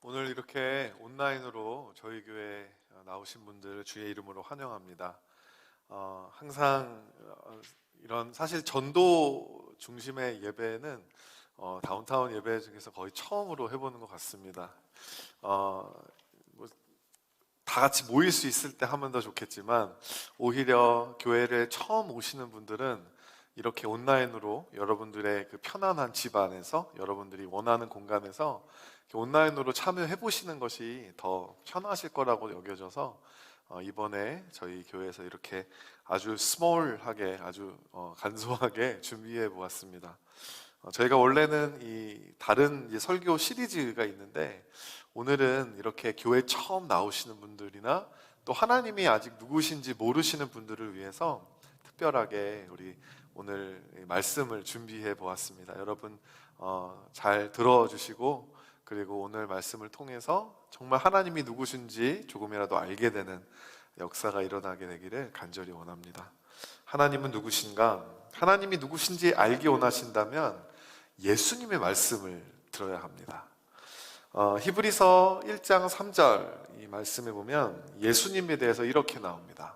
오늘 이렇게 온라인으로 저희 교회 나오신 분들 주의 이름으로 환영합니다. 항상 이런 사실 전도 중심의 예배는 다운타운 예배 중에서 거의 처음으로 해보는 것 같습니다. 다 같이 모일 수 있을 때 하면 더 좋겠지만 오히려 교회를 처음 오시는 분들은 이렇게 온라인으로 여러분들의 그 편안한 집 안에서 여러분들이 원하는 공간에서 온라인으로 참여해 보시는 것이 더 편하실 거라고 여겨져서 이번에 저희 교회에서 이렇게 아주 스몰하게 아주 간소하게 준비해 보았습니다. 저희가 원래는 이 다른 이제 설교 시리즈가 있는데 오늘은 이렇게 교회 처음 나오시는 분들이나 또 하나님이 아직 누구신지 모르시는 분들을 위해서 특별하게 우리 오늘 말씀을 준비해 보았습니다. 여러분 잘 들어주시고 그리고 오늘 말씀을 통해서 정말 하나님이 누구신지 조금이라도 알게 되는 역사가 일어나게 되기를 간절히 원합니다. 하나님은 누구신가? 하나님이 누구신지 알기 원하신다면 예수님의 말씀을 들어야 합니다. 히브리서 1장 3절 이 말씀에 보면 예수님에 대해서 이렇게 나옵니다.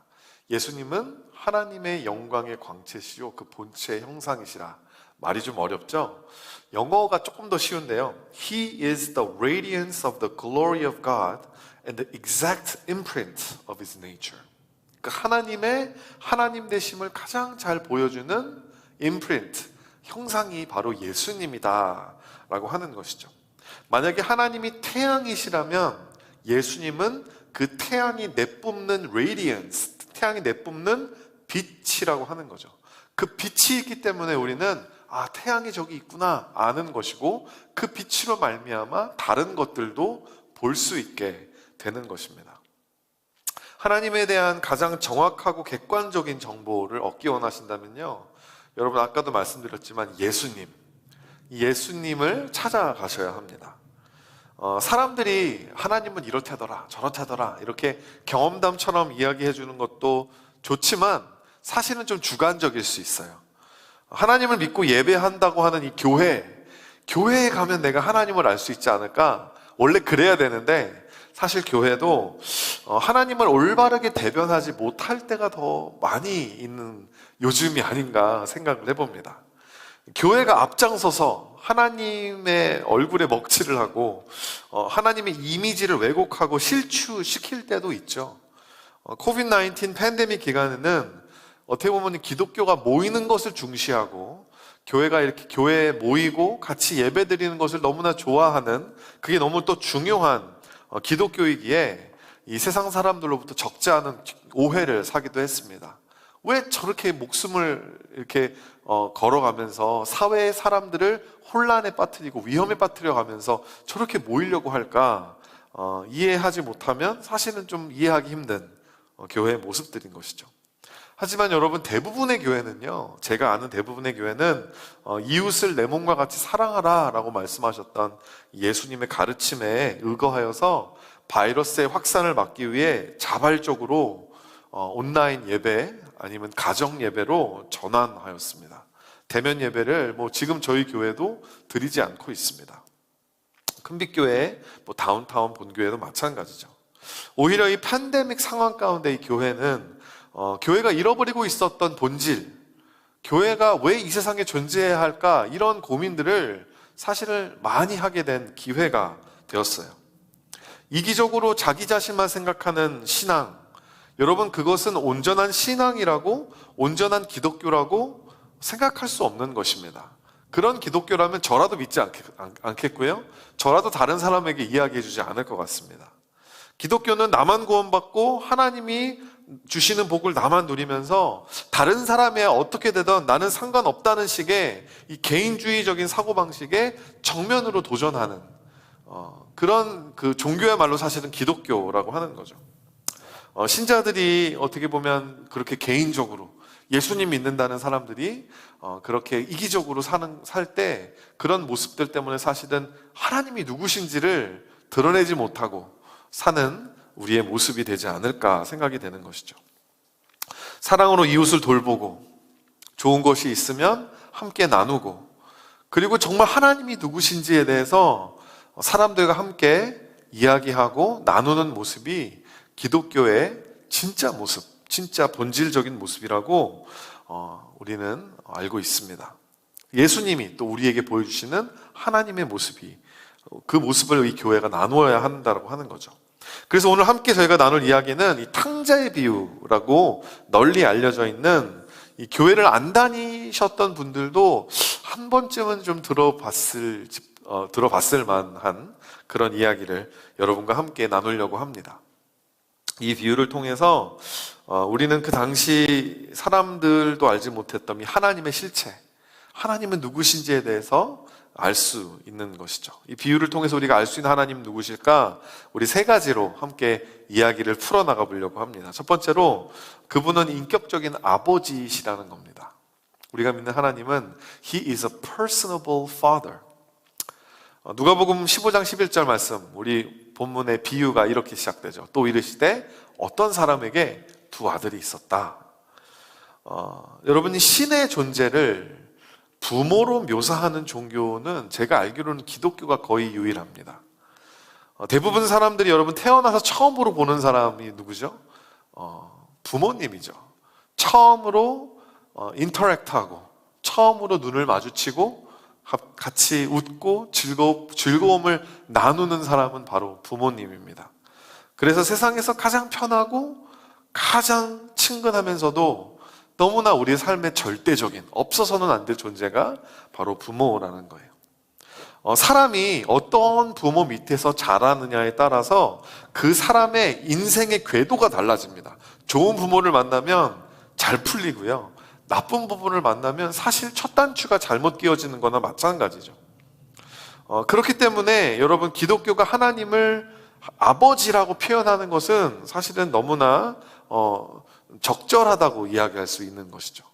예수님은 하나님의 영광의 광채시요 그 본체의 형상이시라. 말이 좀 어렵죠? 영어가 조금 더 쉬운데요. He is the radiance of the glory of God and the exact imprint of His nature. 그러니까 하나님의 하나님 되심을 가장 잘 보여주는 imprint, 형상이 바로 예수님이다 라고 하는 것이죠. 만약에 하나님이 태양이시라면 예수님은 그 태양이 내뿜는 radiance, 태양이 내뿜는 빛이라고 하는 거죠. 그 빛이 있기 때문에 우리는 태양이 저기 있구나 아는 것이고 그 빛으로 말미암아 다른 것들도 볼 수 있게 되는 것입니다. 하나님에 대한 가장 정확하고 객관적인 정보를 얻기 원하신다면요, 여러분 아까도 말씀드렸지만 예수님을 찾아가셔야 합니다. 사람들이 하나님은 이렇다더라 저렇다더라 이렇게 경험담처럼 이야기해 주는 것도 좋지만 사실은 좀 주관적일 수 있어요. 하나님을 믿고 예배한다고 하는 이 교회에 가면 내가 하나님을 알 수 있지 않을까? 원래 그래야 되는데 사실 교회도 하나님을 올바르게 대변하지 못할 때가 더 많이 있는 요즘이 아닌가 생각을 해봅니다. 교회가 앞장서서 하나님의 얼굴에 먹칠을 하고 하나님의 이미지를 왜곡하고 실추시킬 때도 있죠. 코비드-19 팬데믹 기간에는 어떻게 보면 기독교가 모이는 것을 중시하고 교회가 이렇게 교회에 모이고 같이 예배 드리는 것을 너무나 좋아하는, 그게 너무 또 중요한 기독교이기에 이 세상 사람들로부터 적지 않은 오해를 사기도 했습니다. 왜 저렇게 목숨을 이렇게 걸어가면서 사회의 사람들을 혼란에 빠뜨리고 위험에 빠뜨려 가면서 저렇게 모이려고 할까? 이해하지 못하면 사실은 좀 이해하기 힘든 교회의 모습들인 것이죠. 하지만 여러분, 대부분의 교회는요, 제가 아는 대부분의 교회는 이웃을 내 몸과 같이 사랑하라 라고 말씀하셨던 예수님의 가르침에 의거하여서 바이러스의 확산을 막기 위해 자발적으로 온라인 예배 아니면 가정 예배로 전환하였습니다. 대면 예배를 지금 저희 교회도 드리지 않고 있습니다. 큰빛교회, 다운타운 본교회도 마찬가지죠. 오히려 이 팬데믹 상황 가운데 이 교회는 교회가 잃어버리고 있었던 본질, 교회가 왜 이 세상에 존재해야 할까, 이런 고민들을 사실은 많이 하게 된 기회가 되었어요. 이기적으로 자기 자신만 생각하는 신앙, 여러분 그것은 온전한 신앙이라고, 온전한 기독교라고 생각할 수 없는 것입니다. 그런 기독교라면 저라도 믿지 않겠고요, 저라도 다른 사람에게 이야기해 주지 않을 것 같습니다. 기독교는 나만 구원받고 하나님이 주시는 복을 나만 누리면서 다른 사람이 어떻게 되든 나는 상관없다는 식의 이 개인주의적인 사고방식에 정면으로 도전하는 그런 그 종교야말로 사실은 기독교라고 하는 거죠. 신자들이 어떻게 보면 그렇게 개인적으로 예수님 믿는다는 사람들이 그렇게 이기적으로 살 때 그런 모습들 때문에 사실은 하나님이 누구신지를 드러내지 못하고 사는 우리의 모습이 되지 않을까 생각이 되는 것이죠. 사랑으로 이웃을 돌보고 좋은 것이 있으면 함께 나누고 그리고 정말 하나님이 누구신지에 대해서 사람들과 함께 이야기하고 나누는 모습이 기독교의 진짜 모습, 진짜 본질적인 모습이라고 우리는 알고 있습니다. 예수님이 또 우리에게 보여주시는 하나님의 모습이, 그 모습을 이 교회가 나누어야 한다고 하는 거죠. 그래서 오늘 함께 저희가 나눌 이야기는 이 탕자의 비유라고 널리 알려져 있는, 이 교회를 안 다니셨던 분들도 한 번쯤은 좀 들어봤을 만한 그런 이야기를 여러분과 함께 나누려고 합니다. 이 비유를 통해서 우리는 그 당시 사람들도 알지 못했던 이 하나님의 실체, 하나님은 누구신지에 대해서 알 수 있는 것이죠. 이 비유를 통해서 우리가 알 수 있는 하나님 누구실까? 우리 세 가지로 함께 이야기를 풀어나가 보려고 합니다. 첫 번째로, 그분은 인격적인 아버지시라는 겁니다. 우리가 믿는 하나님은 He is a personable Father. 누가복음 15장 11절 말씀, 우리 본문의 비유가 이렇게 시작되죠. 또 이르시되 어떤 사람에게 두 아들이 있었다. 여러분이 신의 존재를 부모로 묘사하는 종교는 제가 알기로는 기독교가 거의 유일합니다. 대부분 사람들이 여러분 태어나서 처음으로 보는 사람이 누구죠? 부모님이죠. 처음으로 인터랙트하고, 처음으로 눈을 마주치고 같이 웃고 즐거움을 나누는 사람은 바로 부모님입니다. 그래서 세상에서 가장 편하고 가장 친근하면서도 너무나 우리의 삶의 절대적인, 없어서는 안 될 존재가 바로 부모라는 거예요. 사람이 어떤 부모 밑에서 자라느냐에 따라서 그 사람의 인생의 궤도가 달라집니다. 좋은 부모를 만나면 잘 풀리고요, 나쁜 부모를 만나면 사실 첫 단추가 잘못 끼워지는 거나 마찬가지죠. 그렇기 때문에 여러분, 기독교가 하나님을 아버지라고 표현하는 것은 사실은 너무나 적절하다고 이야기할 수 있는 것이죠.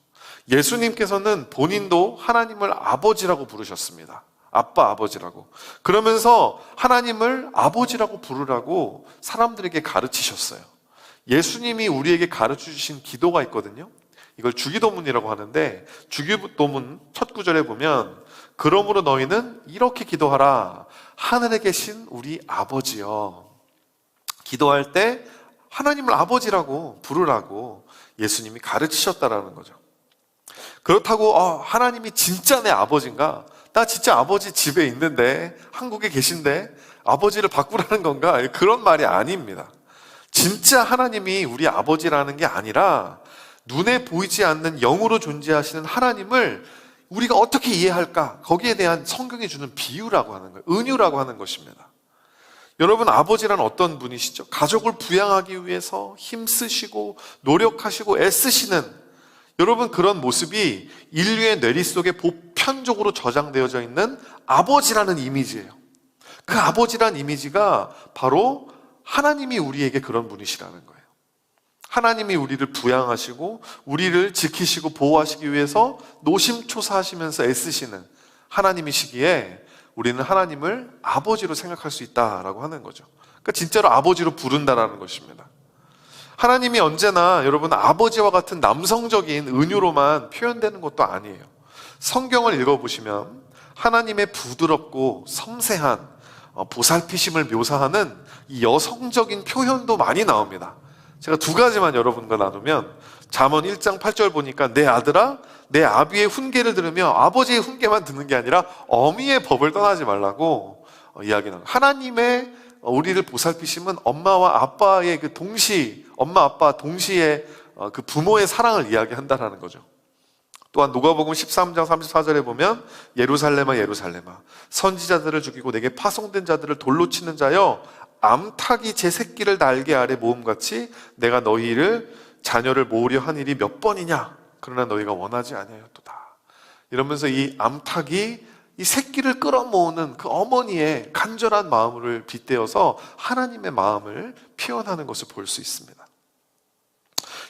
예수님께서는 본인도 하나님을 아버지라고 부르셨습니다. 아빠, 아버지라고. 그러면서 하나님을 아버지라고 부르라고 사람들에게 가르치셨어요. 예수님이 우리에게 가르쳐 주신 기도가 있거든요. 이걸 주기도문이라고 하는데, 주기도문 첫 구절에 보면, 그러므로 너희는 이렇게 기도하라. 하늘에 계신 우리 아버지여. 기도할 때 하나님을 아버지라고 부르라고 예수님이 가르치셨다라는 거죠. 그렇다고 하나님이 진짜 내 아버지인가? 나 진짜 아버지 집에 있는데, 한국에 계신데 아버지를 바꾸라는 건가? 그런 말이 아닙니다. 진짜 하나님이 우리 아버지라는 게 아니라 눈에 보이지 않는 영으로 존재하시는 하나님을 우리가 어떻게 이해할까? 거기에 대한 성경이 주는 비유라고 하는 거예요. 은유라고 하는 것입니다. 여러분, 아버지란 어떤 분이시죠? 가족을 부양하기 위해서 힘쓰시고 노력하시고 애쓰시는, 여러분, 그런 모습이 인류의 뇌리 속에 보편적으로 저장되어져 있는 아버지라는 이미지예요. 그 아버지란 이미지가 바로 하나님이 우리에게 그런 분이시라는 거예요. 하나님이 우리를 부양하시고 우리를 지키시고 보호하시기 위해서 노심초사하시면서 애쓰시는 하나님이시기에 우리는 하나님을 아버지로 생각할 수 있다라고 하는 거죠. 그러니까 진짜로 아버지로 부른다라는 것입니다. 하나님이 언제나 여러분 아버지와 같은 남성적인 은유로만 표현되는 것도 아니에요. 성경을 읽어보시면 하나님의 부드럽고 섬세한 보살피심을 묘사하는 이 여성적인 표현도 많이 나옵니다. 제가 두 가지만 여러분과 나누면, 잠언 1장 8절 보니까 내 아들아 내 아비의 훈계를 들으며, 아버지의 훈계만 듣는 게 아니라 어미의 법을 떠나지 말라고 이야기하는, 하나님의 우리를 보살피심은 엄마와 아빠의 그 엄마 아빠 동시에 그 부모의 사랑을 이야기한다는 거죠. 또한 누가복음 13장 34절에 보면 예루살렘아 예루살렘아 선지자들을 죽이고 내게 파송된 자들을 돌로 치는 자여, 암탉이 제 새끼를 날개 아래 모음같이 내가 너희를 자녀를 모으려 한 일이 몇 번이냐, 그러나 너희가 원하지 아니하였도다. 이러면서 이 암탉이 이 새끼를 끌어모으는 그 어머니의 간절한 마음을 빗대어서 하나님의 마음을 표현하는 것을 볼 수 있습니다.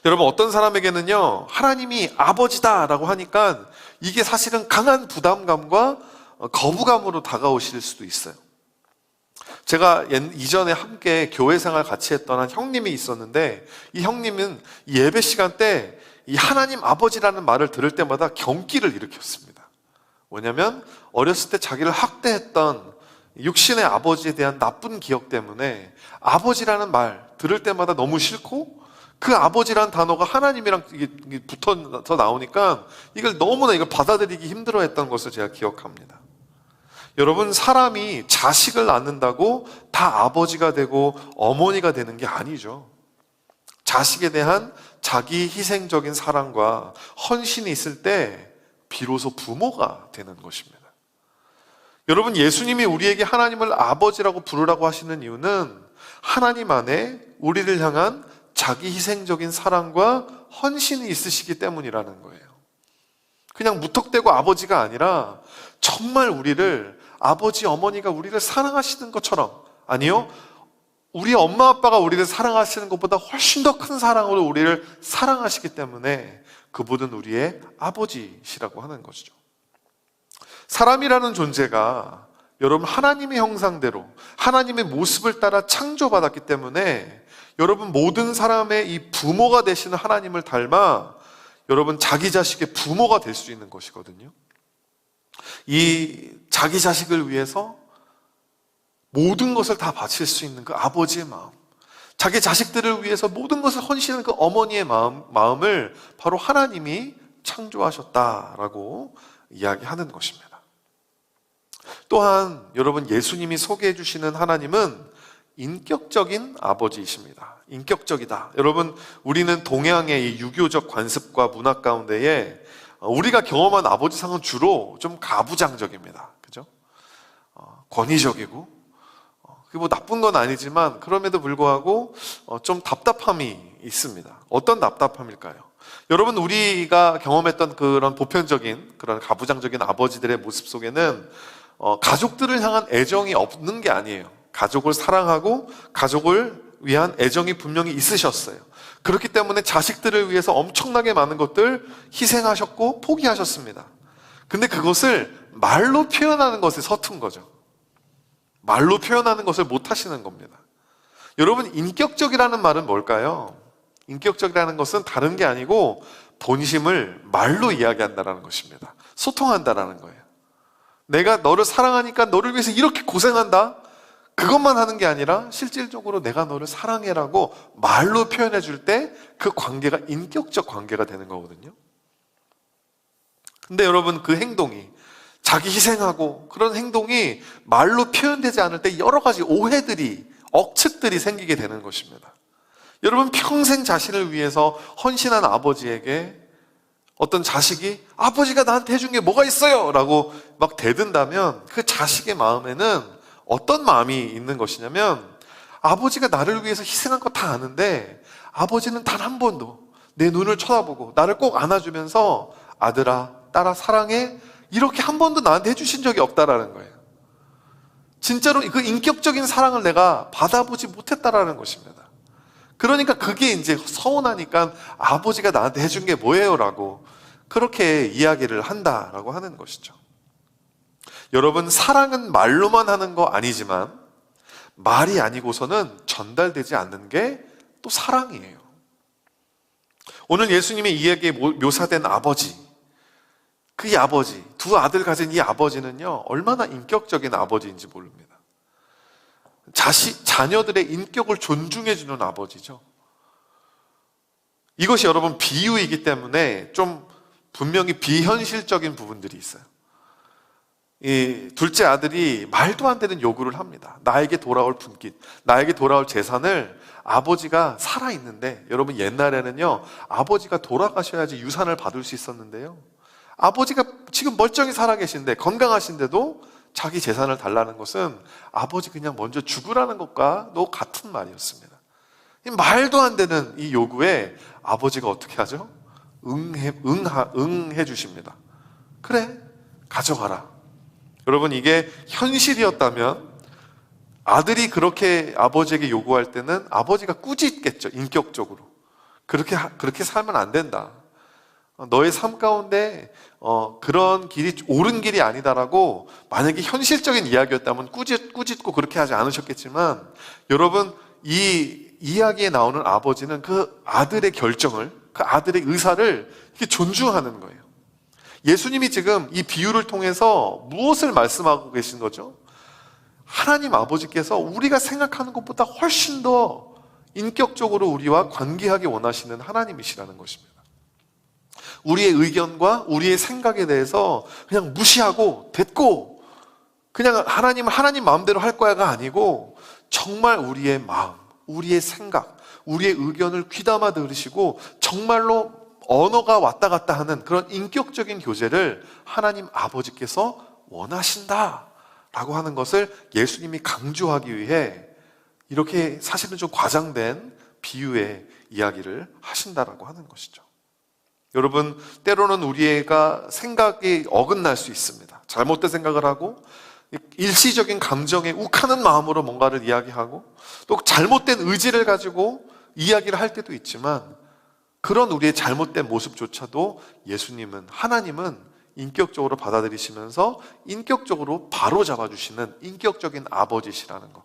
여러분, 어떤 사람에게는요, 하나님이 아버지다라고 하니까 이게 사실은 강한 부담감과 거부감으로 다가오실 수도 있어요. 제가 이전에 함께 교회 생활 같이 했던 한 형님이 있었는데, 이 형님은 예배 시간 때 이 하나님 아버지라는 말을 들을 때마다 경기를 일으켰습니다. 뭐냐면 어렸을 때 자기를 학대했던 육신의 아버지에 대한 나쁜 기억 때문에 아버지라는 말 들을 때마다 너무 싫고, 그 아버지라는 단어가 하나님이랑 이게 붙어서 나오니까 이걸 받아들이기 힘들어했던 것을 제가 기억합니다. 여러분, 사람이 자식을 낳는다고 다 아버지가 되고 어머니가 되는 게 아니죠. 자식에 대한 자기 희생적인 사랑과 헌신이 있을 때 비로소 부모가 되는 것입니다. 여러분, 예수님이 우리에게 하나님을 아버지라고 부르라고 하시는 이유는 하나님 안에 우리를 향한 자기 희생적인 사랑과 헌신이 있으시기 때문이라는 거예요. 그냥 무턱대고 아버지가 아니라 정말 우리를, 아버지, 어머니가 우리를 사랑하시는 것처럼, 아니요, 우리 엄마 아빠가 우리를 사랑하시는 것보다 훨씬 더 큰 사랑으로 우리를 사랑하시기 때문에 그분은 우리의 아버지시라고 하는 것이죠. 사람이라는 존재가 여러분 하나님의 형상대로 하나님의 모습을 따라 창조받았기 때문에 여러분 모든 사람의 이 부모가 되시는 하나님을 닮아 여러분 자기 자식의 부모가 될 수 있는 것이거든요. 이 자기 자식을 위해서 모든 것을 다 바칠 수 있는 그 아버지의 마음, 자기 자식들을 위해서 모든 것을 헌신하는 그 어머니의 마음을 바로 하나님이 창조하셨다라고 이야기하는 것입니다. 또한 여러분, 예수님이 소개해 주시는 하나님은 인격적인 아버지이십니다. 인격적이다. 여러분, 우리는 동양의 이 유교적 관습과 문화 가운데에 우리가 경험한 아버지상은 주로 좀 가부장적입니다. 그죠? 권위적이고, 그게 뭐 나쁜 건 아니지만 그럼에도 불구하고 좀 답답함이 있습니다. 어떤 답답함일까요? 여러분, 우리가 경험했던 그런 보편적인 그런 가부장적인 아버지들의 모습 속에는 가족들을 향한 애정이 없는 게 아니에요. 가족을 사랑하고 가족을 위한 애정이 분명히 있으셨어요. 그렇기 때문에 자식들을 위해서 엄청나게 많은 것들 희생하셨고 포기하셨습니다. 근데 그것을 말로 표현하는 것에 서툰 거죠. 말로 표현하는 것을 못 하시는 겁니다. 여러분, 인격적이라는 말은 뭘까요? 인격적이라는 것은 다른 게 아니고 본심을 말로 이야기한다는 것입니다. 소통한다는 거예요. 내가 너를 사랑하니까 너를 위해서 이렇게 고생한다, 그것만 하는 게 아니라 실질적으로 내가 너를 사랑해라고 말로 표현해 줄 때 그 관계가 인격적 관계가 되는 거거든요. 근데 여러분, 그 행동이, 자기 희생하고 그런 행동이 말로 표현되지 않을 때 여러 가지 오해들이, 억측들이 생기게 되는 것입니다. 여러분, 평생 자신을 위해서 헌신한 아버지에게 어떤 자식이 아버지가 나한테 해준 게 뭐가 있어요? 라고 막 대든다면 그 자식의 마음에는 어떤 마음이 있는 것이냐면, 아버지가 나를 위해서 희생한 거 다 아는데 아버지는 단 한 번도 내 눈을 쳐다보고 나를 꼭 안아주면서 아들아, 딸아, 사랑해, 이렇게 한 번도 나한테 해주신 적이 없다라는 거예요. 진짜로 그 인격적인 사랑을 내가 받아보지 못했다라는 것입니다. 그러니까 그게 이제 서운하니까 아버지가 나한테 해준 게 뭐예요? 라고 그렇게 이야기를 한다라고 하는 것이죠. 여러분, 사랑은 말로만 하는 거 아니지만 말이 아니고서는 전달되지 않는 게 또 사랑이에요. 오늘 예수님의 이야기에 묘사된 아버지, 그 아버지, 두 아들 가진 이 아버지는요, 얼마나 인격적인 아버지인지 모릅니다. 자녀들의 인격을 존중해주는 아버지죠. 이것이 여러분 비유이기 때문에 좀 분명히 비현실적인 부분들이 있어요. 이 둘째 아들이 말도 안 되는 요구를 합니다. 나에게 돌아올 분깃, 나에게 돌아올 재산을 아버지가 살아있는데, 여러분 옛날에는요, 아버지가 돌아가셔야지 유산을 받을 수 있었는데요, 아버지가 지금 멀쩡히 살아계신데, 건강하신데도 자기 재산을 달라는 것은 아버지 그냥 먼저 죽으라는 것과도 같은 말이었습니다. 이 말도 안 되는 이 요구에 아버지가 어떻게 하죠? 응해 주십니다. 그래, 가져가라. 여러분, 이게 현실이었다면 아들이 그렇게 아버지에게 요구할 때는 아버지가 꾸짖겠죠. 인격적으로. 그렇게 살면 안 된다. 너의 삶 가운데 그런 길이 옳은 길이 아니다라고 만약에 현실적인 이야기였다면 꾸짖고 그렇게 하지 않으셨겠지만, 여러분, 이 이야기에 나오는 아버지는 그 아들의 결정을, 그 아들의 의사를 이렇게 존중하는 거예요. 예수님이 지금 이 비유를 통해서 무엇을 말씀하고 계신 거죠? 하나님 아버지께서 우리가 생각하는 것보다 훨씬 더 인격적으로 우리와 관계하기 원하시는 하나님이시라는 것입니다. 우리의 의견과 우리의 생각에 대해서 그냥 무시하고 됐고 그냥 하나님 마음대로 할 거야가 아니고 정말 우리의 마음, 우리의 생각, 우리의 의견을 귀담아 들으시고 정말로 언어가 왔다 갔다 하는 그런 인격적인 교제를 하나님 아버지께서 원하신다라고 하는 것을 예수님이 강조하기 위해 이렇게 사실은 좀 과장된 비유의 이야기를 하신다라고 하는 것이죠. 여러분, 때로는 우리가 생각이 어긋날 수 있습니다. 잘못된 생각을 하고 일시적인 감정에 욱하는 마음으로 뭔가를 이야기하고 또 잘못된 의지를 가지고 이야기를 할 때도 있지만 그런 우리의 잘못된 모습조차도 예수님은, 하나님은 인격적으로 받아들이시면서 인격적으로 바로 잡아주시는 인격적인 아버지시라는 것.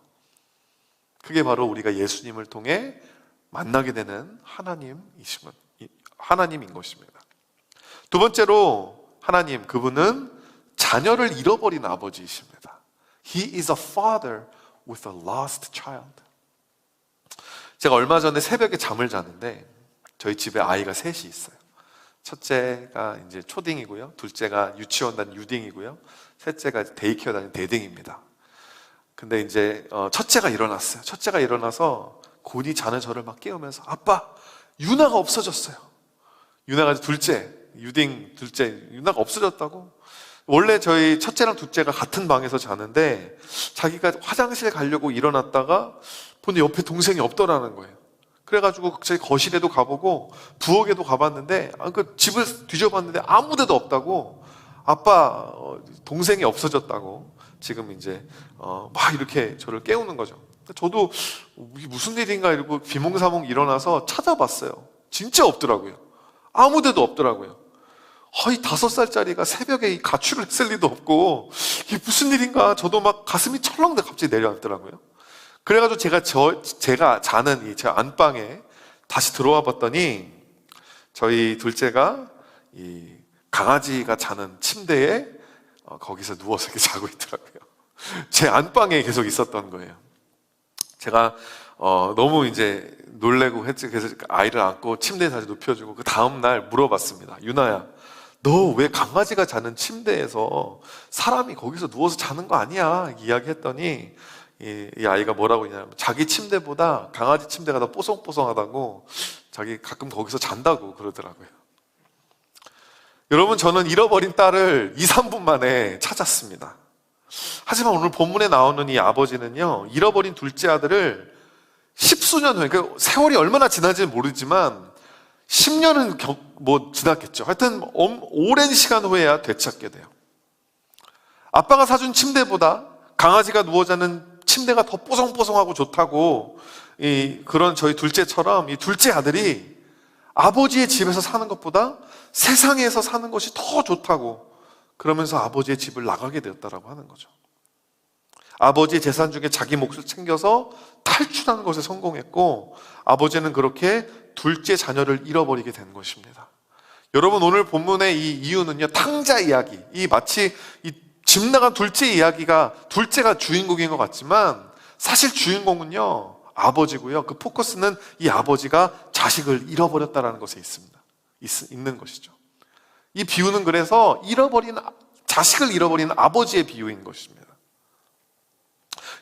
그게 바로 우리가 예수님을 통해 만나게 되는 하나님인 것입니다. 두 번째로 하나님, 그분은 자녀를 잃어버린 아버지이십니다. He is a father with a lost child. 제가 얼마 전에 새벽에 잠을 자는데 저희 집에 아이가 셋이 있어요. 첫째가 이제 초딩이고요. 둘째가 유치원 다니는 유딩이고요. 셋째가 데이케어 다니는 대딩입니다. 근데 이제 첫째가 일어났어요. 첫째가 일어나서 곤히 자는 저를 막 깨우면서 아빠, 유나가 없어졌어요. 유나가 유딩 둘째, 유나가 없어졌다고. 원래 저희 첫째랑 둘째가 같은 방에서 자는데 자기가 화장실 가려고 일어났다가 보니 옆에 동생이 없더라는 거예요. 그래가지고 저희 거실에도 가보고 부엌에도 가봤는데 그 집을 뒤져봤는데 아무 데도 없다고. 아빠, 동생이 없어졌다고 지금 이제 막 이렇게 저를 깨우는 거죠. 저도 이게 무슨 일인가 이러고 비몽사몽 일어나서 찾아봤어요. 진짜 없더라고요. 아무 데도 없더라고요. 이 5살짜리가 새벽에 이 가출을 했을 리도 없고 이게 무슨 일인가. 저도 막 가슴이 철렁 갑자기 내려앉더라고요. 그래가지고 제가 자는 제 안방에 다시 들어와 봤더니 저희 둘째가 이 강아지가 자는 침대에 거기서 누워서 이렇게 자고 있더라고요. 제 안방에 계속 있었던 거예요. 제가 너무 이제 놀래고 했지. 그래서 아이를 안고 침대에 다시 눕혀주고 그 다음날 물어봤습니다. 유나야, 너 왜 강아지가 자는 침대에서 사람이 거기서 누워서 자는 거 아니야? 이야기했더니 이 아이가 뭐라고 했냐면 자기 침대보다 강아지 침대가 더 뽀송뽀송하다고 자기 가끔 거기서 잔다고 그러더라고요. 여러분, 저는 잃어버린 딸을 2, 3분 만에 찾았습니다. 하지만 오늘 본문에 나오는 이 아버지는요, 잃어버린 둘째 아들을 10수년 후에, 그 세월이 얼마나 지난지는 모르지만 10년은 지났겠죠. 하여튼 오랜 시간 후에야 되찾게 돼요. 아빠가 사준 침대보다 강아지가 누워 자는 침대가 더 뽀송뽀송하고 좋다고 그런 저희 둘째처럼 이 둘째 아들이 아버지의 집에서 사는 것보다 세상에서 사는 것이 더 좋다고 그러면서 아버지의 집을 나가게 되었다라고 하는 거죠. 아버지의 재산 중에 자기 몫을 챙겨서 탈출하는 것에 성공했고 아버지는 그렇게 둘째 자녀를 잃어버리게 된 것입니다. 여러분, 오늘 본문의 이 이유는요, 탕자 이야기, 마치 집 나간 둘째 이야기가 둘째가 주인공인 것 같지만 사실 주인공은요 아버지고요. 그 포커스는 이 아버지가 자식을 잃어버렸다는 것에 있는 것이죠. 이 비유는 그래서 자식을 잃어버린 아버지의 비유인 것입니다.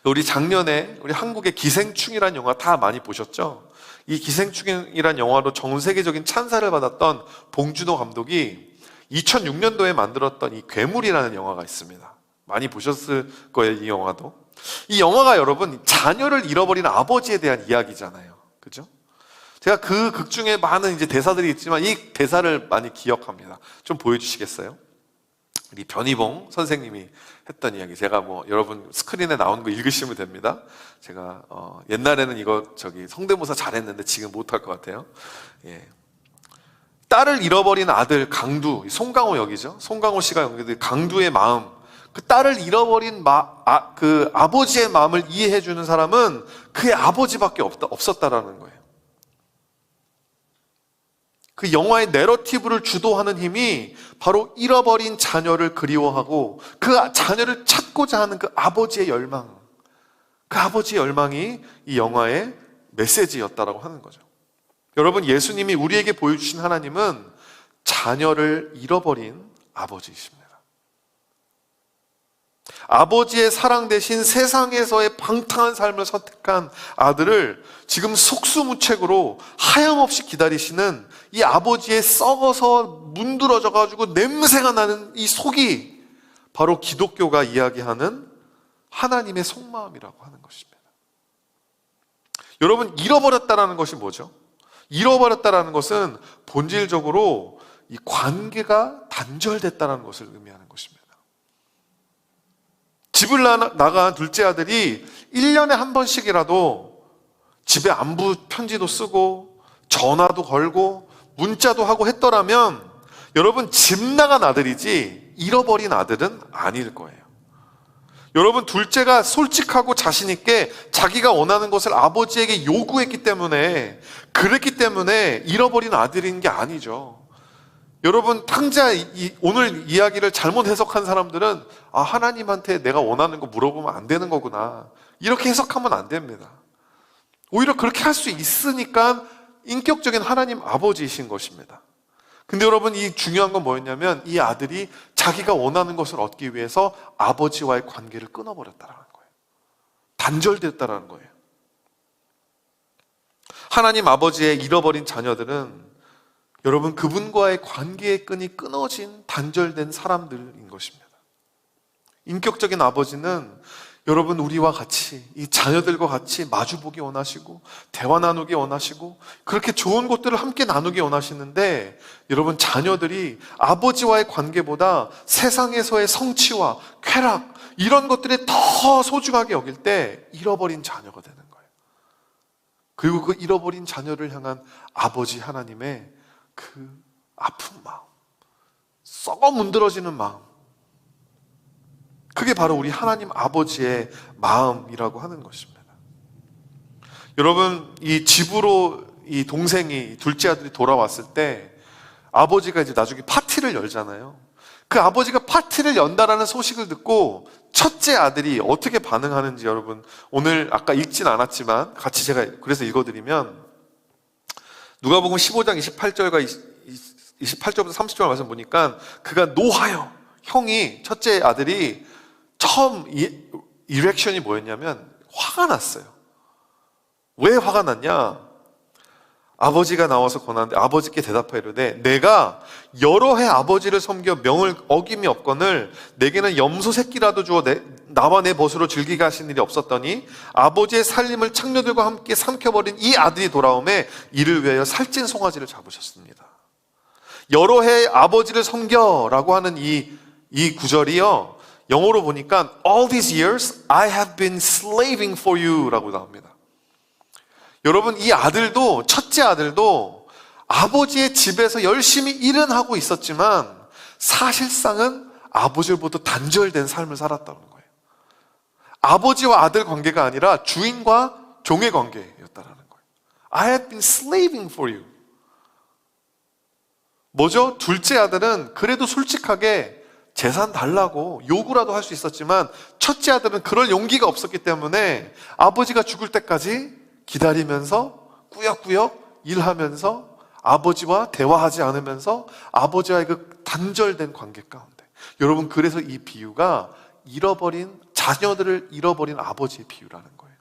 우리 작년에 우리 한국의 기생충이라는 영화 다 많이 보셨죠? 이 기생충이라는 영화로 전 세계적인 찬사를 받았던 봉준호 감독이 2006년도에 만들었던 이 괴물이라는 영화가 있습니다. 많이 보셨을 거예요, 이 영화도. 이 영화가 여러분, 자녀를 잃어버린 아버지에 대한 이야기잖아요. 그죠? 제가 그 극 중에 많은 이제 대사들이 있지만 이 대사를 많이 기억합니다. 좀 보여주시겠어요? 우리 변희봉 선생님이 했던 이야기. 제가 여러분 스크린에 나오는 거 읽으시면 됩니다. 제가 옛날에는 이거 성대모사 잘했는데 지금 못할 것 같아요. 예. 딸을 잃어버린 아들 강두, 송강호 역이죠. 송강호 씨가 연기된 강두의 마음, 그 딸을 잃어버린 그 아버지의 마음을 이해해 주는 사람은 그의 아버지밖에 없었다라는 거예요. 그 영화의 내러티브를 주도하는 힘이 바로 잃어버린 자녀를 그리워하고 그 자녀를 찾고자 하는 그 아버지의 열망, 그 아버지의 열망이 이 영화의 메시지였다라고 하는 거죠. 여러분, 예수님이 우리에게 보여주신 하나님은 자녀를 잃어버린 아버지이십니다. 아버지의 사랑 대신 세상에서의 방탕한 삶을 선택한 아들을 지금 속수무책으로 하염없이 기다리시는 이 아버지의 썩어서 문드러져 가지고 냄새가 나는 이 속이 바로 기독교가 이야기하는 하나님의 속마음이라고 하는 것입니다. 여러분, 잃어버렸다라는 것이 뭐죠? 잃어버렸다라는 것은 본질적으로 이 관계가 단절됐다라는 것을 의미하는 것입니다. 집을 나간 둘째 아들이 1년에 한 번씩이라도 집에 안부 편지도 쓰고 전화도 걸고 문자도 하고 했더라면 여러분, 집 나간 아들이지 잃어버린 아들은 아닐 거예요. 여러분, 둘째가 솔직하고 자신 있게 자기가 원하는 것을 아버지에게 요구했기 때문에, 그랬기 때문에 잃어버린 아들인 게 아니죠. 여러분, 오늘 이야기를 잘못 해석한 사람들은 하나님한테 내가 원하는 거 물어보면 안 되는 거구나, 이렇게 해석하면 안 됩니다. 오히려 그렇게 할 수 있으니까 인격적인 하나님 아버지이신 것입니다. 근데 여러분, 이 중요한 건 뭐였냐면 이 아들이 자기가 원하는 것을 얻기 위해서 아버지와의 관계를 끊어버렸다는 거예요. 단절됐다는 거예요. 하나님 아버지의 잃어버린 자녀들은 여러분, 그분과의 관계의 끈이 끊어진 단절된 사람들인 것입니다. 인격적인 아버지는 여러분, 우리와 같이, 이 자녀들과 같이 마주보기 원하시고 대화 나누기 원하시고 그렇게 좋은 것들을 함께 나누기 원하시는데, 여러분, 자녀들이 아버지와의 관계보다 세상에서의 성취와 쾌락, 이런 것들이 더 소중하게 여길 때 잃어버린 자녀가 되는 거예요. 그리고 그 잃어버린 자녀를 향한 아버지 하나님의 그 아픈 마음, 썩어 문드러지는 마음, 그게 바로 우리 하나님 아버지의 마음이라고 하는 것입니다. 여러분, 이 집으로 이 동생이, 둘째 아들이 돌아왔을 때 아버지가 이제 나중에 파티를 열잖아요. 그 아버지가 파티를 연다라는 소식을 듣고 첫째 아들이 어떻게 반응하는지 여러분, 오늘 아까 읽진 않았지만 같이 제가 그래서 읽어드리면, 누가복음 15장 28절부터 30절 말씀 보니까 그가 노하여, 형이, 첫째 아들이 처음 리액션이 뭐였냐면 화가 났어요. 왜 화가 났냐? 아버지가 나와서 권하는데 아버지께 대답하여 이르되 내가 여러 해 아버지를 섬겨 명을 어김이 없거늘 내게는 염소 새끼라도 주어 나와 내 벗으로 즐기게 하신 일이 없었더니 아버지의 살림을 창녀들과 함께 삼켜버린 이 아들이 돌아오매 이를 위하여 살찐 송아지를 잡으셨습니다. 여러 해 아버지를 섬겨라고 하는 이 구절이요, 영어로 보니까 All these years I have been slaving for you 라고 나옵니다. 여러분, 이 아들도, 첫째 아들도 아버지의 집에서 열심히 일은 하고 있었지만 사실상은 아버지로부터 단절된 삶을 살았다는 거예요. 아버지와 아들 관계가 아니라 주인과 종의 관계였다는 거예요. I have been slaving for you. 뭐죠? 둘째 아들은 그래도 솔직하게 재산 달라고 요구라도 할 수 있었지만 첫째 아들은 그럴 용기가 없었기 때문에 아버지가 죽을 때까지 기다리면서 꾸역꾸역 일하면서 아버지와 대화하지 않으면서 아버지와의 그 단절된 관계 가운데, 여러분, 그래서 이 비유가 자녀들을 잃어버린 아버지의 비유라는 거예요.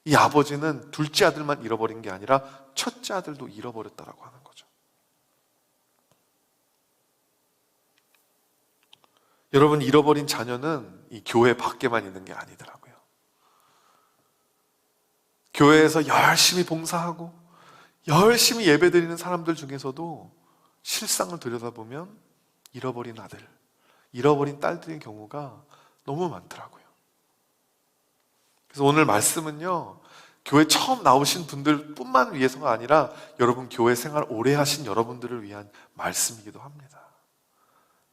이 아버지는 둘째 아들만 잃어버린 게 아니라 첫째 아들도 잃어버렸다라고 하는 거죠. 여러분, 잃어버린 자녀는 이 교회 밖에만 있는 게 아니더라고요. 교회에서 열심히 봉사하고 열심히 예배드리는 사람들 중에서도 실상을 들여다보면 잃어버린 아들, 잃어버린 딸들의 경우가 너무 많더라고요. 그래서 오늘 말씀은요, 교회 처음 나오신 분들 뿐만 위해서가 아니라 여러분 교회 생활 오래 하신 여러분들을 위한 말씀이기도 합니다.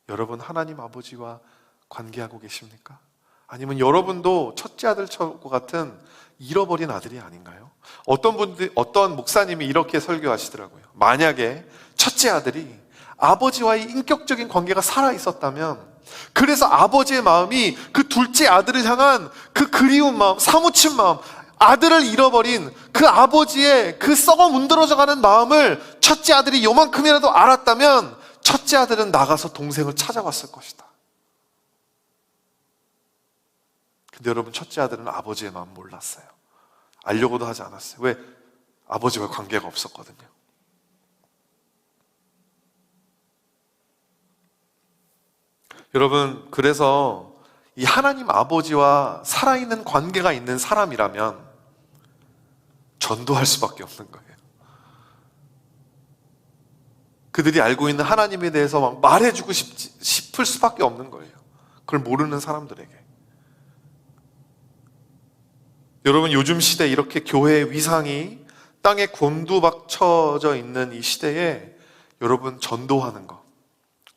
여러분, 하나님 아버지와 관계하고 계십니까? 아니면 여러분도 첫째 아들과 같은 잃어버린 아들이 아닌가요? 어떤 목사님이 이렇게 설교하시더라고요. 만약에 첫째 아들이 아버지와의 인격적인 관계가 살아 있었다면, 그래서 아버지의 마음이 그 둘째 아들을 향한 그 그리운 마음, 사무친 마음, 아들을 잃어버린 그 아버지의 그 썩어 문드러져 가는 마음을 첫째 아들이 요만큼이라도 알았다면 첫째 아들은 나가서 동생을 찾아왔을 것이다. 근데 여러분, 첫째 아들은 아버지의 마음 몰랐어요. 알려고도 하지 않았어요. 왜? 아버지와 관계가 없었거든요. 여러분, 그래서 이 하나님 아버지와 살아있는 관계가 있는 사람이라면 전도할 수밖에 없는 거예요. 그들이 알고 있는 하나님에 대해서 막 말해주고 싶을 수밖에 없는 거예요. 그걸 모르는 사람들에게. 여러분, 요즘 시대 이렇게 교회의 위상이 땅에 곤두박쳐져 있는 이 시대에 여러분, 전도하는 거,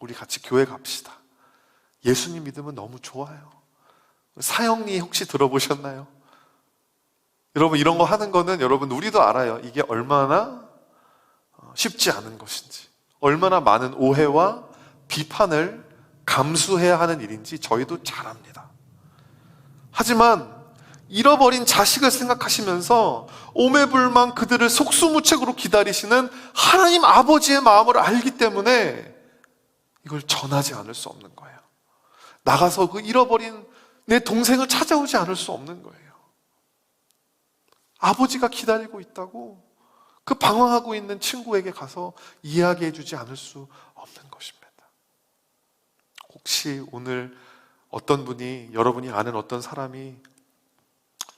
우리 같이 교회 갑시다. 예수님 믿으면 너무 좋아요. 사형리 혹시 들어보셨나요? 여러분, 이런 거 하는 거는 여러분, 우리도 알아요. 이게 얼마나 쉽지 않은 것인지, 얼마나 많은 오해와 비판을 감수해야 하는 일인지 저희도 잘 압니다. 하지만 잃어버린 자식을 생각하시면서 오매불망 그들을 속수무책으로 기다리시는 하나님 아버지의 마음을 알기 때문에 이걸 전하지 않을 수 없는 거예요. 나가서 그 잃어버린 내 동생을 찾아오지 않을 수 없는 거예요. 아버지가 기다리고 있다고 그 방황하고 있는 친구에게 가서 이야기해 주지 않을 수 없는 것입니다. 혹시 오늘 어떤 분이, 여러분이 아는 어떤 사람이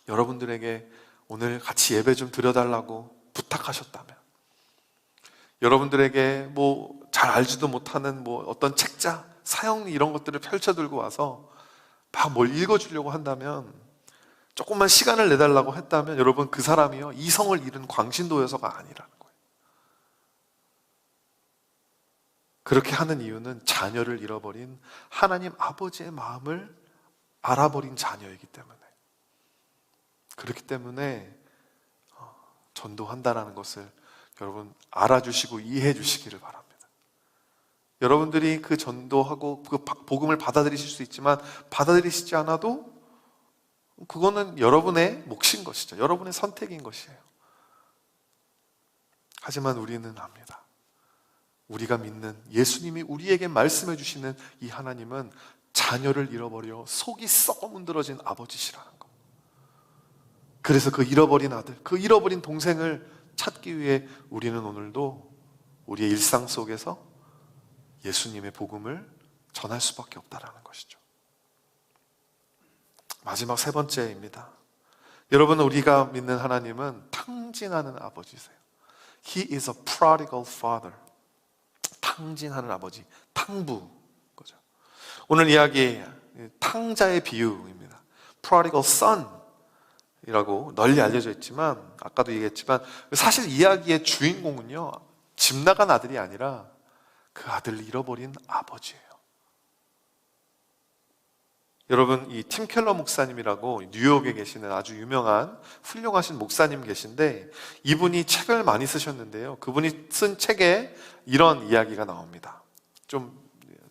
여러분들에게 오늘 같이 예배 좀 드려달라고 부탁하셨다면, 여러분들에게 뭐 잘 알지도 못하는 뭐 어떤 책자, 사형리 이런 것들을 펼쳐들고 와서 막 뭘 읽어주려고 한다면, 조금만 시간을 내달라고 했다면 여러분, 그 사람이요, 이성을 잃은 광신도여서가 아니라는 거예요. 그렇게 하는 이유는 자녀를 잃어버린 하나님 아버지의 마음을 알아버린 자녀이기 때문에, 그렇기 때문에 전도한다는 것을 여러분 알아주시고 이해해 주시기를 바랍니다. 여러분들이 그 전도하고 그 복음을 받아들이실 수 있지만 받아들이시지 않아도 그거는 여러분의 몫인 것이죠. 여러분의 선택인 것이에요. 하지만 우리는 압니다. 우리가 믿는 예수님이 우리에게 말씀해 주시는 이 하나님은 자녀를 잃어버려 속이 썩어 문드러진 아버지시라는 것. 그래서 그 잃어버린 아들, 그 잃어버린 동생을 찾기 위해 우리는 오늘도 우리의 일상 속에서 예수님의 복음을 전할 수밖에 없다는 것이죠. 마지막 세 번째입니다. 여러분, 우리가 믿는 하나님은 탕진하는 아버지세요. He is a prodigal father. 탕진하는 아버지, 탕부 거죠. 오늘 이야기 탕자의 비유입니다. Prodigal son 이라고 널리 알려져 있지만, 아까도 얘기했지만 사실 이야기의 주인공은요, 집 나간 아들이 아니라 그 아들을 잃어버린 아버지예요. 여러분, 이 팀 켈러 목사님이라고 뉴욕에 계시는 아주 유명한 훌륭하신 목사님 계신데, 이분이 책을 많이 쓰셨는데요, 그분이 쓴 책에 이런 이야기가 나옵니다. 좀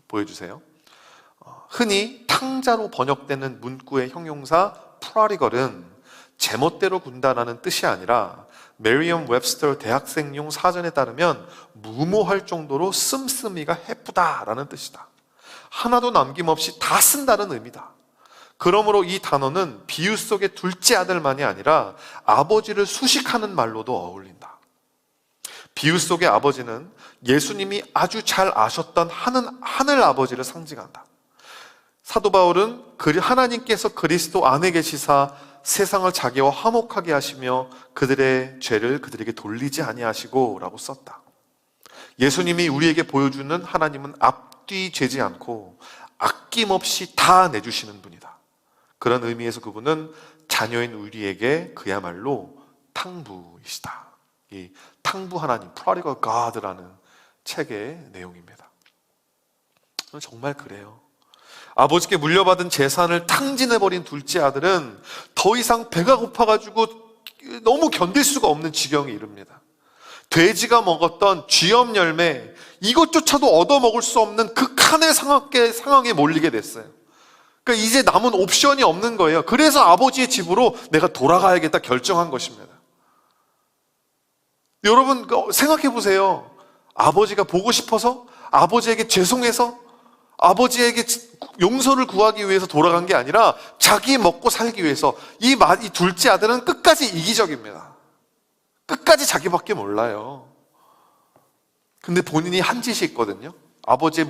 보여주세요. 흔히 탕자로 번역되는 문구의 형용사 prodigal은 제멋대로 군다라는 뜻이 아니라 메리엄 웹스터 대학생용 사전에 따르면 무모할 정도로 씀씀이가 해프다라는 뜻이다. 하나도 남김없이 다 쓴다는 의미다. 그러므로 이 단어는 비유 속의 둘째 아들만이 아니라 아버지를 수식하는 말로도 어울린다. 비유 속의 아버지는 예수님이 아주 잘 아셨던 하늘 아버지를 상징한다. 사도 바울은 하나님께서 그리스도 안에 계시사 세상을 자기와 화목하게 하시며 그들의 죄를 그들에게 돌리지 아니하시고 라고 썼다. 예수님이 우리에게 보여주는 하나님은 앞뒤 재지 않고 아낌없이 다 내주시는 분이다. 그런 의미에서 그분은 자녀인 우리에게 그야말로 탕부이시다. 이 탕부 하나님, Prodigal God라는 책의 내용입니다. 정말 그래요. 아버지께 물려받은 재산을 탕진해버린 둘째 아들은 더 이상 배가 고파가지고 너무 견딜 수가 없는 지경에 이릅니다. 돼지가 먹었던 쥐염 열매, 이것조차도 얻어먹을 수 없는 극한의 상황에 몰리게 됐어요. 그러니까 이제 남은 옵션이 없는 거예요. 그래서 아버지의 집으로 내가 돌아가야겠다 결정한 것입니다. 여러분 생각해 보세요. 아버지가 보고 싶어서, 아버지에게 죄송해서, 아버지에게 용서를 구하기 위해서 돌아간 게 아니라 자기 먹고 살기 위해서. 이 둘째 아들은 끝까지 이기적입니다. 끝까지 자기밖에 몰라요. 근데 본인이 한 짓이 있거든요. 아버지의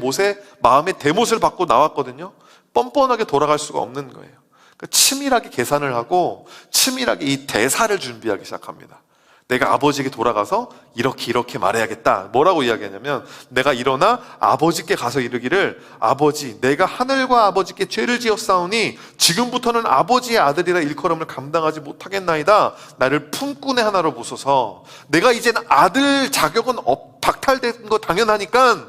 마음의 대못을 받고 나왔거든요. 뻔뻔하게 돌아갈 수가 없는 거예요. 그러니까 치밀하게 계산을 하고 치밀하게 이 대사를 준비하기 시작합니다. 내가 아버지에게 돌아가서 이렇게 말해야겠다. 뭐라고 이야기하냐면, 내가 일어나 아버지께 가서 이르기를, 아버지, 내가 하늘과 아버지께 죄를 지었사오니 지금부터는 아버지의 아들이라 일컬음을 감당하지 못하겠나이다. 나를 품꾼의 하나로 보소서. 내가 이제는 아들 자격은 박탈된 거 당연하니까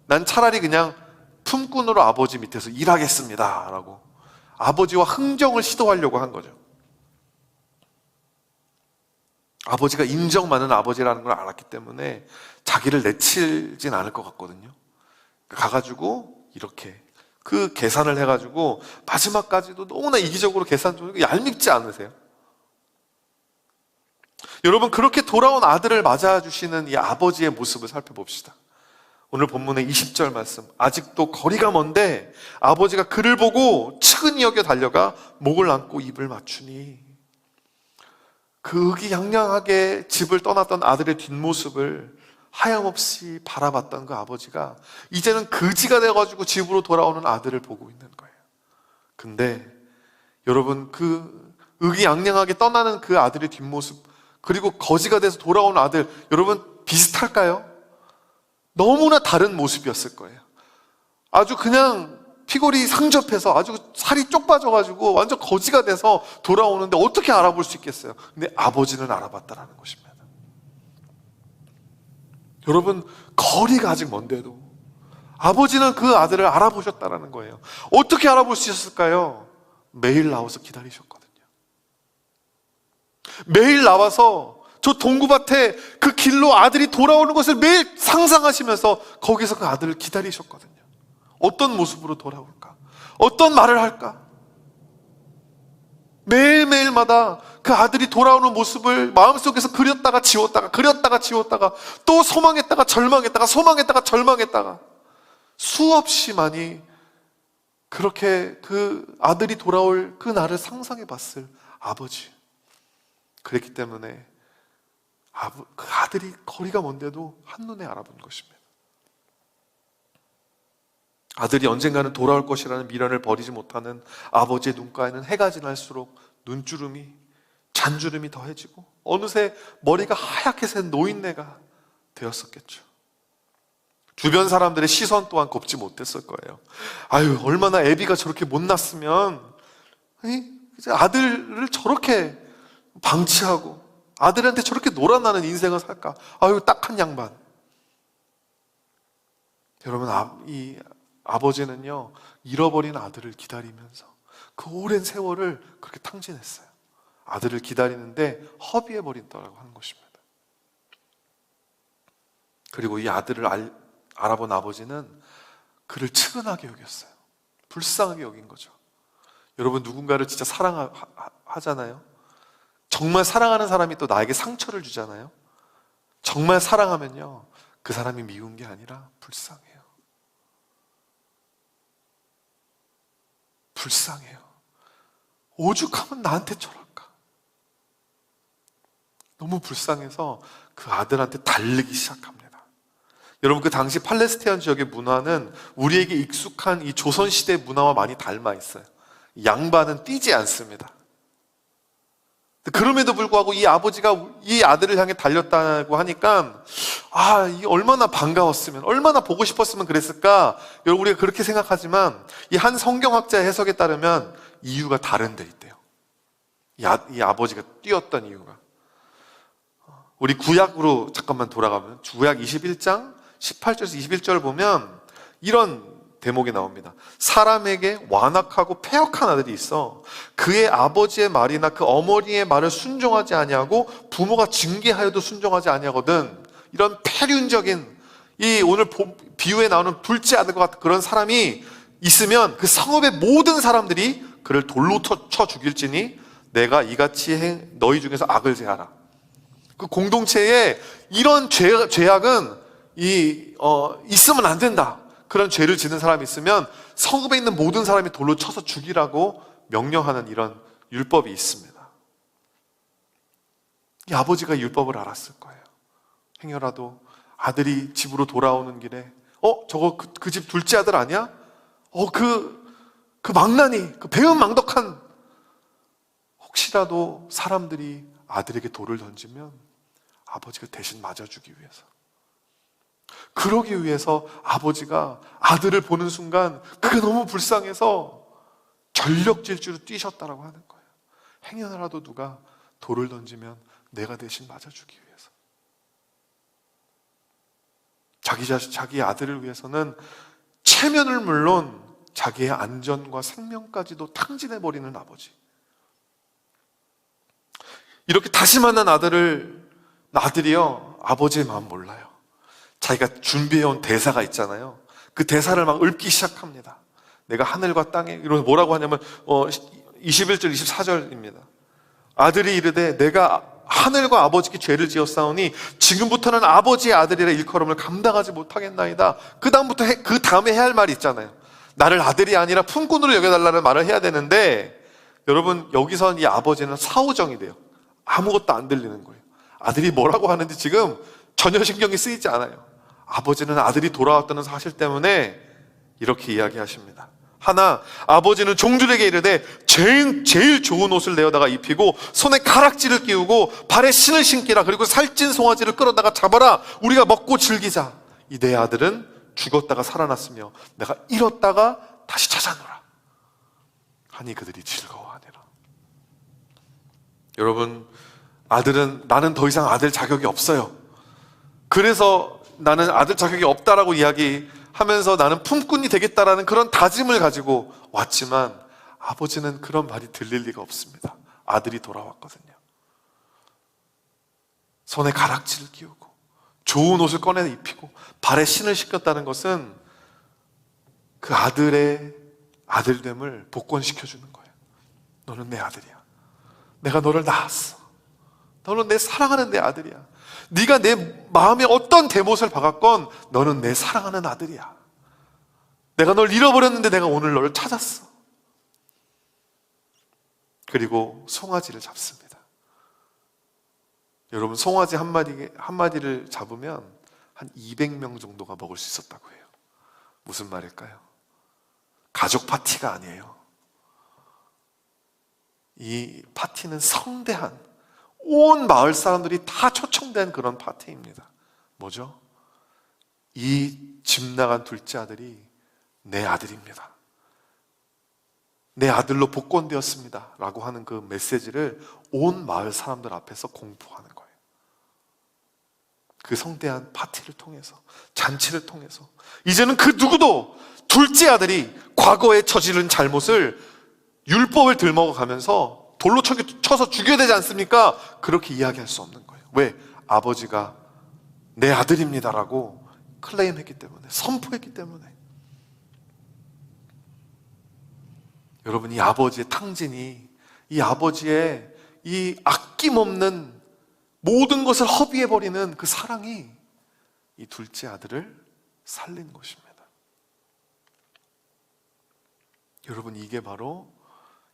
난 차라리 그냥 품꾼으로 아버지 밑에서 일하겠습니다 라고 아버지와 흥정을 시도하려고 한 거죠. 아버지가 인정 많은 아버지라는 걸 알았기 때문에 자기를 내치진 않을 것 같거든요. 가가지고 이렇게 그 계산을 해가지고 마지막까지도 너무나 이기적으로 계산적으로 얄밉지 않으세요? 여러분, 그렇게 돌아온 아들을 맞아주시는 이 아버지의 모습을 살펴봅시다. 오늘 본문의 20절 말씀, 아직도 거리가 먼데 아버지가 그를 보고 측은히 여겨 달려가 목을 안고 입을 맞추니, 그 의기양양하게 집을 떠났던 아들의 뒷모습을 하염없이 바라봤던 그 아버지가 이제는 그지가 되어가지고 집으로 돌아오는 아들을 보고 있는 거예요. 근데 여러분, 그 의기양양하게 떠나는 그 아들의 뒷모습, 그리고 거지가 돼서 돌아오는 아들, 여러분 비슷할까요? 너무나 다른 모습이었을 거예요. 아주 그냥 피골이 상접해서 아주 살이 쪽 빠져가지고 완전 거지가 돼서 돌아오는데 어떻게 알아볼 수 있겠어요? 근데 아버지는 알아봤다라는 것입니다. 여러분, 거리가 아직 먼데도 아버지는 그 아들을 알아보셨다라는 거예요. 어떻게 알아볼 수 있었을까요? 매일 나와서 기다리셨거든요. 매일 나와서 저 동구밭에 그 길로 아들이 돌아오는 것을 매일 상상하시면서 거기서 그 아들을 기다리셨거든요. 어떤 모습으로 돌아올까? 어떤 말을 할까? 매일매일마다 그 아들이 돌아오는 모습을 마음속에서 그렸다가 지웠다가, 그렸다가 지웠다가, 또 소망했다가 절망했다가, 소망했다가 절망했다가, 수없이 많이 그렇게 그 아들이 돌아올 그 날을 상상해 봤을 아버지. 그랬기 때문에 그 아들이 거리가 먼데도 한눈에 알아본 것입니다. 아들이 언젠가는 돌아올 것이라는 미련을 버리지 못하는 아버지의 눈가에는 해가 지날수록 눈주름이, 잔주름이 더해지고 어느새 머리가 하얗게 센 노인네가 되었었겠죠. 주변 사람들의 시선 또한 곱지 못했을 거예요. 아유, 얼마나 애비가 저렇게 못났으면 이제 아들을 저렇게 방치하고 아들한테 저렇게 놀아나는 인생을 살까. 아유, 딱한 양반. 여러분, 이 아버지는요, 잃어버린 아들을 기다리면서 그 오랜 세월을 그렇게 탕진했어요. 아들을 기다리는데 허비해버린다고 하는 것입니다. 그리고 이 아들을 알아본 아버지는 그를 측은하게 여겼어요. 불쌍하게 여긴 거죠. 여러분, 누군가를 진짜 사랑하잖아요. 정말 사랑하는 사람이 또 나에게 상처를 주잖아요. 정말 사랑하면요, 그 사람이 미운 게 아니라 불쌍해요. 불쌍해요. 오죽하면 나한테 저럴까? 너무 불쌍해서 그 아들한테 달리기 시작합니다. 여러분, 그 당시 팔레스타인 지역의 문화는 우리에게 익숙한 이 조선시대 문화와 많이 닮아 있어요. 양반은 뛰지 않습니다. 그럼에도 불구하고 이 아버지가 이 아들을 향해 달렸다고 하니까, 이 얼마나 반가웠으면, 얼마나 보고 싶었으면 그랬을까? 여러분, 우리가 그렇게 생각하지만 이 한 성경학자의 해석에 따르면 이유가 다른 데 있대요. 이 아버지가 뛰었던 이유가. 우리 구약으로 잠깐만 돌아가면, 구약 21장 18절에서 21절을 보면 이런 대목이 나옵니다. 사람에게 완악하고 패역한 아들이 있어 그의 아버지의 말이나 그 어머니의 말을 순종하지 아니하고 부모가 징계하여도 순종하지 아니하거든. 이런 패륜적인, 이 오늘 비유에 나오는 둘째 아들과 같은 그런 사람이 있으면 그 성읍의 모든 사람들이 그를 돌로 쳐 죽일지니 내가 이같이 너희 중에서 악을 제하라. 그 공동체에 이런 죄악은 있으면 안 된다. 그런 죄를 짓는 사람이 있으면 성읍에 있는 모든 사람이 돌로 쳐서 죽이라고 명령하는 이런 율법이 있습니다. 이 아버지가 율법을 알았을 거예요. 행여라도 아들이 집으로 돌아오는 길에 저거 그 집 둘째 아들 아니야? 그 망나니, 그 배은망덕한, 혹시라도 사람들이 아들에게 돌을 던지면 아버지가 대신 맞아주기 위해서, 그러기 위해서 아버지가 아들을 보는 순간 그게 너무 불쌍해서 전력 질주로 뛰셨다라고 하는 거예요. 행여라도 누가 돌을 던지면 내가 대신 맞아주기 위해서. 자기 아들을 위해서는 체면을 물론 자기의 안전과 생명까지도 탕진해버리는 아버지. 이렇게 다시 만난 아들이요, 아버지의 마음 몰라요. 자기가 준비해온 대사가 있잖아요. 그 대사를 막 읊기 시작합니다. 내가 하늘과 땅에, 이러면서 뭐라고 하냐면 21절 24절입니다. 아들이 이르되 내가 하늘과 아버지께 죄를 지었사오니 지금부터는 아버지의 아들이라 일컬음을 감당하지 못하겠나이다. 그 다음에 해야 할 말이 있잖아요. 나를 아들이 아니라 품꾼으로 여겨달라는 말을 해야 되는데, 여러분 여기서 이 아버지는 사오정이 돼요. 아무것도 안 들리는 거예요. 아들이 뭐라고 하는지 지금 전혀 신경이 쓰이지 않아요. 아버지는 아들이 돌아왔다는 사실 때문에 이렇게 이야기하십니다. 하나, 아버지는 종들에게 이르되 제일 좋은 옷을 내어다가 입히고 손에 가락지를 끼우고 발에 신을 신기라. 그리고 살찐 송아지를 끌어다가 잡아라. 우리가 먹고 즐기자. 이 내 아들은 죽었다가 살아났으며 내가 잃었다가 다시 찾아노라 하니 그들이 즐거워하니라. 여러분, 나는 더 이상 아들 자격이 없어요. 그래서 나는 아들 자격이 없다라고 이야기하면서 나는 품꾼이 되겠다라는 그런 다짐을 가지고 왔지만, 아버지는 그런 말이 들릴 리가 없습니다. 아들이 돌아왔거든요. 손에 가락지를 끼우고 좋은 옷을 꺼내 입히고 발에 신을 신겼다는 것은 그 아들의 아들됨을 복권시켜주는 거예요. 너는 내 아들이야. 내가 너를 낳았어. 너는 내 사랑하는 내 아들이야. 네가 내 마음에 어떤 대못을 박았건 너는 내 사랑하는 아들이야. 내가 널 잃어버렸는데 내가 오늘 너를 찾았어. 그리고 송아지를 잡습니다. 여러분, 송아지 한 마디를 잡으면 한 200명 정도가 먹을 수 있었다고 해요. 무슨 말일까요? 가족 파티가 아니에요. 이 파티는 성대한, 온 마을 사람들이 다 초청된 그런 파티입니다. 뭐죠? 이 집 나간 둘째 아들이 내 아들입니다. 내 아들로 복권되었습니다 라고 하는 그 메시지를 온 마을 사람들 앞에서 공포하는 거예요. 그 성대한 파티를 통해서, 잔치를 통해서 이제는 그 누구도 둘째 아들이 과거에 저지른 잘못을 율법을 들먹어가면서 돌로 쳐서 죽여야 되지 않습니까? 그렇게 이야기할 수 없는 거예요. 왜? 아버지가 내 아들입니다라고 클레임했기 때문에, 선포했기 때문에. 여러분, 이 아버지의 탕진이, 이 아버지의 이 아낌없는 모든 것을 허비해버리는 그 사랑이 이 둘째 아들을 살린 것입니다. 여러분, 이게 바로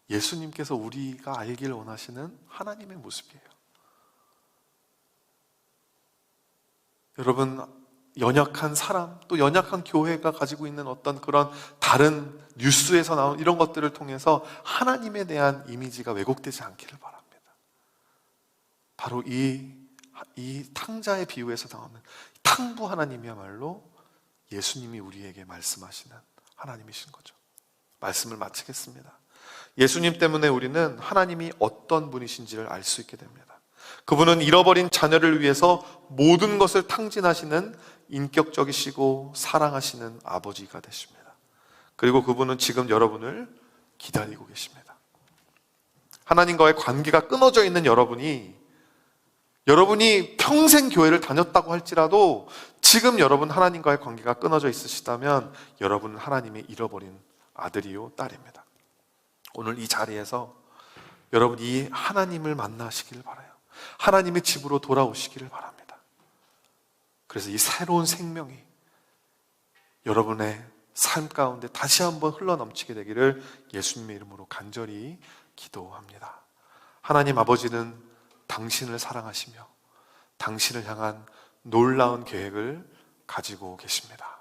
예수님께서 우리가 알길 원하시는 하나님의 모습이에요. 여러분, 연약한 사람, 또 연약한 교회가 가지고 있는 어떤 그런 다른 뉴스에서 나온 이런 것들을 통해서 하나님에 대한 이미지가 왜곡되지 않기를 바랍니다. 바로 이 탕자의 비유에서 나오는 탕부 하나님이야말로 예수님이 우리에게 말씀하시는 하나님이신 거죠. 말씀을 마치겠습니다. 예수님 때문에 우리는 하나님이 어떤 분이신지를 알 수 있게 됩니다. 그분은 잃어버린 자녀를 위해서 모든 것을 탕진하시는 인격적이시고 사랑하시는 아버지가 되십니다. 그리고 그분은 지금 여러분을 기다리고 계십니다. 하나님과의 관계가 끊어져 있는 여러분이 평생 교회를 다녔다고 할지라도 지금 여러분 하나님과의 관계가 끊어져 있으시다면 여러분은 하나님의 잃어버린 아들이요 딸입니다. 오늘 이 자리에서 여러분 이 하나님을 만나시기를 바라요. 하나님의 집으로 돌아오시기를 바랍니다. 그래서 이 새로운 생명이 여러분의 삶 가운데 다시 한번 흘러넘치게 되기를 예수님의 이름으로 간절히 기도합니다. 하나님 아버지는 당신을 사랑하시며 당신을 향한 놀라운 계획을 가지고 계십니다.